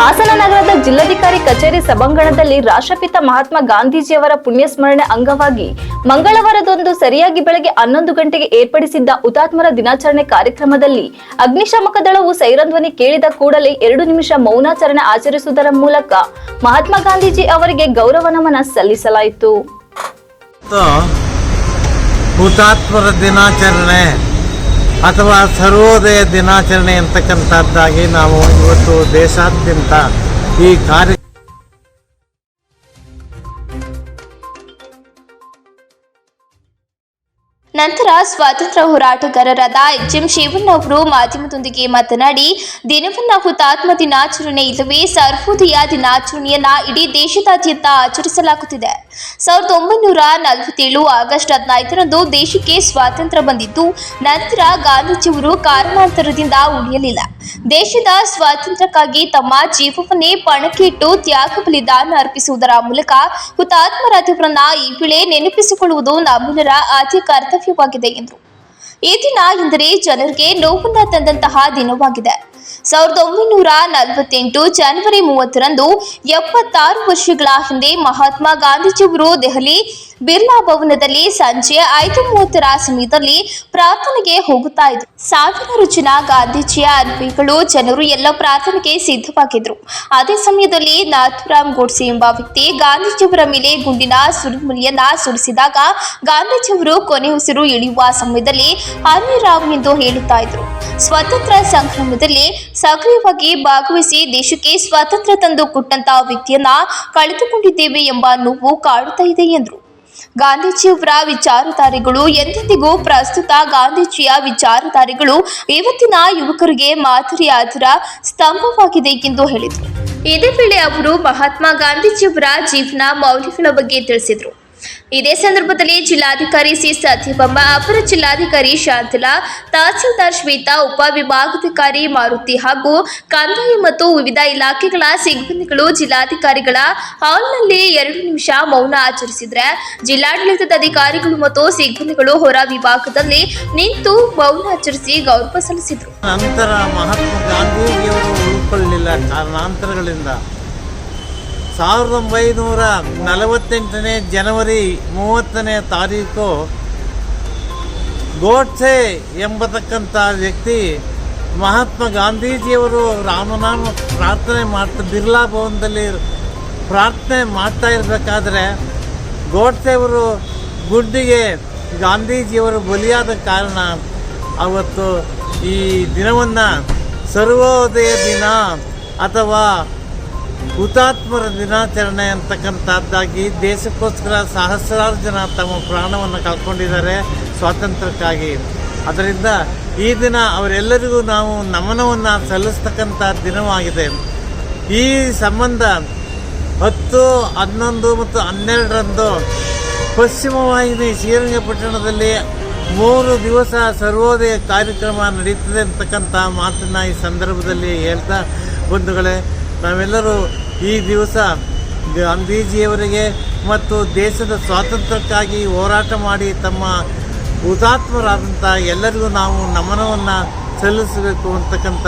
ಹಾಸನ ನಗರದ ಜಿಲ್ಲಾಧಿಕಾರಿ ಕಚೇರಿ ಸಭಾಂಗಣದಲ್ಲಿ ರಾಷ್ಟ್ರಪಿತ ಮಹಾತ್ಮ ಗಾಂಧೀಜಿಯವರ ಪುಣ್ಯಸ್ಮರಣೆ ಅಂಗವಾಗಿ ಮಂಗಳವಾರದಂದು ಸರಿಯಾಗಿ ಬೆಳಗ್ಗೆ 11 ಗಂಟೆಗೆ ಏರ್ಪಡಿಸಿದ್ದ ಹುತಾತ್ಮರ ದಿನಾಚರಣೆ ಕಾರ್ಯಕ್ರಮದಲ್ಲಿ ಅಗ್ನಿಶಾಮಕ ದಳವು ಸೈರನ್ ಧ್ವನಿ ಕೇಳಿದ ಕೂಡಲೇ 2 ನಿಮಿಷ ಮೌನಾಚರಣೆ ಆಚರಿಸುವುದರ ಮೂಲಕ ಮಹಾತ್ಮ ಗಾಂಧೀಜಿ ಅವರಿಗೆ ಗೌರವ ನಮನ ಸಲ್ಲಿಸಲಾಯಿತು. ಹುತಾತ್ಮರ ದಿನಾಚರಣೆ ಅಥವಾ ಸರ್ವೋದಯ ದಿನಾಚರಣೆ ಅಂತಕ್ಕಂಥದ್ದಾಗಿ ನಾವು ಇವತ್ತು ದೇಶಾದ್ಯಂತ ಈ ಕಾರ್ಯ ನಂತರ ಸ್ವಾತಂತ್ರ್ಯ ಹೋರಾಟಗಾರರಾದ ಎಂ ಶಿವಣ್ಣ ಅವರು ಮಾಧ್ಯಮದೊಂದಿಗೆ ಮಾತನಾಡಿ, ದಿನವನ್ನ ಹುತಾತ್ಮ ದಿನಾಚರಣೆ ಇಲ್ಲವೇ ಸರ್ವೋದಯ ದಿನಾಚರಣೆಯನ್ನ ಇಡೀ ದೇಶದಾದ್ಯಂತ ಆಚರಿಸಲಾಗುತ್ತಿದೆ. 1947 ಆಗಸ್ಟ್ 15ರಂದು ದೇಶಕ್ಕೆ ಸ್ವಾತಂತ್ರ್ಯ ಬಂದಿದ್ದು, ನಂತರ ಗಾಂಧೀಜಿಯವರು ಕಾರಣಾಂತರದಿಂದ ಉಳಿಯಲಿಲ್ಲ. ದೇಶದ ಸ್ವಾತಂತ್ರ್ಯಕ್ಕಾಗಿ ತಮ್ಮ ಜೀವವನ್ನೇ ಪಣಕ್ಕೆ ಇಟ್ಟು ತ್ಯಾಗ ಬಲಿದಾನ ಅರ್ಪಿಸುವುದರ ಮೂಲಕ ಹುತಾತ್ಮರಾದವರನ್ನ ಈ ವೇಳೆ ನೆನಪಿಸಿಕೊಳ್ಳುವುದು ನಮ್ಮೆಲ್ಲರ ಆದ್ಯ ಕರ್ತವ್ಯವಾಗಿದೆ ಎಂದರು. ಈ ದಿನ ಎಂದರೆ ಜನರಿಗೆ ನೋವನ್ನ ತಂದಂತಹ ದಿನವಾಗಿದೆ. 1948 ಜನವರಿ 30ರಂದು 76 ವರ್ಷಗಳ ಹಿಂದೆ ಮಹಾತ್ಮ ಗಾಂಧೀಜಿಯವರು ದೆಹಲಿ ಬಿರ್ಲಾ ಭವನದಲ್ಲಿ ಸಂಜೆ 5:30ರ ಸಮಯದಲ್ಲಿ ಪ್ರಾರ್ಥನೆಗೆ ಹೋಗುತ್ತಾ ಇದ್ರು. ಸಾವಿರಾರು ಜನ ಗಾಂಧೀಜಿಯ ಅನುಯಾಯಿಗಳು ಜನರು ಎಲ್ಲ ಪ್ರಾರ್ಥನೆಗೆ ಸಿದ್ಧವಾಗಿದ್ರು. ಅದೇ ಸಮಯದಲ್ಲಿ ನಾಥೂರಾಮ್ ಗೋಡ್ಸೆ ಎಂಬ ವ್ಯಕ್ತಿ ಗಾಂಧೀಜಿಯವರ ಮೇಲೆ ಗುಂಡಿನ ಸುರಿಮಳೆಯನ್ನ ಸುರಿಸಿದಾಗ ಗಾಂಧೀಜಿಯವರು ಕೊನೆ ಉಸಿರು ಇಳಿಯುವ ಸಮಯದಲ್ಲಿ ಹರೇ ರಾಮ್ ಎಂದು ಹೇಳುತ್ತಾ ಇದ್ರು. ಸ್ವಾತಂತ್ರ್ಯ ಸಂಗ್ರಾಮದಲ್ಲಿ ಸಕ್ರಿಯವಾಗಿ ಭಾಗವಹಿಸಿ ದೇಶಕ್ಕೆ ಸ್ವಾತಂತ್ರ್ಯ ತಂದು ಕೊಟ್ಟಂತಹ ವ್ಯಕ್ತಿಯನ್ನ ಕಳೆದುಕೊಂಡಿದ್ದೇವೆ ಎಂಬ ನೋವು ಕಾಡುತ್ತಾ ಇದೆ ಎಂದರು. ಗಾಂಧೀಜಿಯವರ ವಿಚಾರಧಾರೆಗಳು ಎಂದೆಂದಿಗೂ ಪ್ರಸ್ತುತ. ಗಾಂಧೀಜಿಯ ವಿಚಾರಧಾರೆಗಳು ಇವತ್ತಿನ ಯುವಕರಿಗೆ ಮಾದರಿಯಾದರ ಸ್ತಂಭವಾಗಿದೆ ಎಂದು ಹೇಳಿದರು. ಇದೇ ವೇಳೆ ಅವರು ಮಹಾತ್ಮ ಗಾಂಧೀಜಿಯವರ ಜೀವನ ಮೌಲ್ಯಗಳ ಬಗ್ಗೆ ತಿಳಿಸಿದರು. ಇದೇ ಸಂದರ್ಭದಲ್ಲಿ ಜಿಲ್ಲಾಧಿಕಾರಿ ಸಿ ಸತ್ಯಭಾಮ, ಅಪರ ಜಿಲ್ಲಾಧಿಕಾರಿ ಶಾಂತಲಾ, ತಹಸೀಲ್ದಾರ್ ಶ್ವೇತಾ, ಉಪವಿಭಾಗಾಧಿಕಾರಿ ಮಾರುತಿ ಹಾಗೂ ಕಂದಾಯ ಮತ್ತು ವಿವಿಧ ಇಲಾಖೆಗಳ ಸಿಬ್ಬಂದಿಗಳು ಜಿಲ್ಲಾಧಿಕಾರಿಗಳ ಹಾಲ್ನಲ್ಲಿ 2 ನಿಮಿಷ ಮೌನ ಆಚರಿಸಿದರೆ, ಜಿಲ್ಲಾಡಳಿತದ ಅಧಿಕಾರಿಗಳು ಮತ್ತು ಸಿಬ್ಬಂದಿಗಳು ಹೊರ ವಿಭಾಗದಲ್ಲಿ ನಿಂತು ಮೌನ ಆಚರಿಸಿ ಗೌರವ ಸಲ್ಲಿಸಿದರು. ನಂತರ ಮಹಾತ್ಮ ಗಾಂಧೀಜಿಯವರು ಉಳ್ಕೊಳ್ಳಲಿಲ್ಲ ಕಾರಣಾಂತರಗಳಿಂದ. 1948 ಜನವರಿ 30ನೇ ತಾರೀಕು ಗೋಡ್ಸೆ ಎಂಬತಕ್ಕಂಥ ವ್ಯಕ್ತಿ ಮಹಾತ್ಮ ಗಾಂಧೀಜಿಯವರು ರಾಮನಾಮ ಪ್ರಾರ್ಥನೆ ಬಿರ್ಲಾ ಭವನದಲ್ಲಿ ಪ್ರಾರ್ಥನೆ ಮಾಡ್ತಾ ಇರಬೇಕಾದ್ರೆ ಗೋಡ್ಸೆಯವರು ಗುಡ್ಡಿಗೆ ಗಾಂಧೀಜಿಯವರು ಬಲಿಯಾದ ಕಾರಣ ಅವತ್ತು ಈ ದಿನವನ್ನು ಸರ್ವೋದಯ ದಿನ ಅಥವಾ ಹುತಾತ್ಮರ ದಿನಾಚರಣೆ ಅಂತಕ್ಕಂಥದ್ದಾಗಿ ದೇಶಕ್ಕೋಸ್ಕರ ಸಹಸ್ರಾರು ಜನ ತಮ್ಮ ಪ್ರಾಣವನ್ನು ಕಳ್ಕೊಂಡಿದ್ದಾರೆ ಸ್ವಾತಂತ್ರ್ಯಕ್ಕಾಗಿ. ಅದರಿಂದ ಈ ದಿನ ಅವರೆಲ್ಲರಿಗೂ ನಾವು ನಮನವನ್ನು ಸಲ್ಲಿಸ್ತಕ್ಕಂಥ ದಿನವಾಗಿದೆ. ಈ ಸಂಬಂಧ 10, 11 ಮತ್ತು 12ರಂದು ಪಶ್ಚಿಮ ವಾಹಿನಿ ಶ್ರೀರಂಗಪಟ್ಟಣದಲ್ಲಿ 3 ದಿವಸ ಸರ್ವೋದಯ ಕಾರ್ಯಕ್ರಮ ನಡೀತದೆ ಅಂತಕ್ಕಂಥ ಮಾತನ್ನು ಈ ಸಂದರ್ಭದಲ್ಲಿ ಹೇಳ್ತಾ, ಬಂಧುಗಳೇ, ನಾವೆಲ್ಲರೂ ಈ ದಿವಸ ಗಾಂಧೀಜಿಯವರಿಗೆ ಮತ್ತು ದೇಶದ ಸ್ವಾತಂತ್ರ್ಯಕ್ಕಾಗಿ ಹೋರಾಟ ಮಾಡಿ ತಮ್ಮ ಹುತಾತ್ಮರಾದಂಥ ಎಲ್ಲರಿಗೂ ನಾವು ನಮನವನ್ನು ಸಲ್ಲಿಸಬೇಕು ಅಂತಕ್ಕಂಥ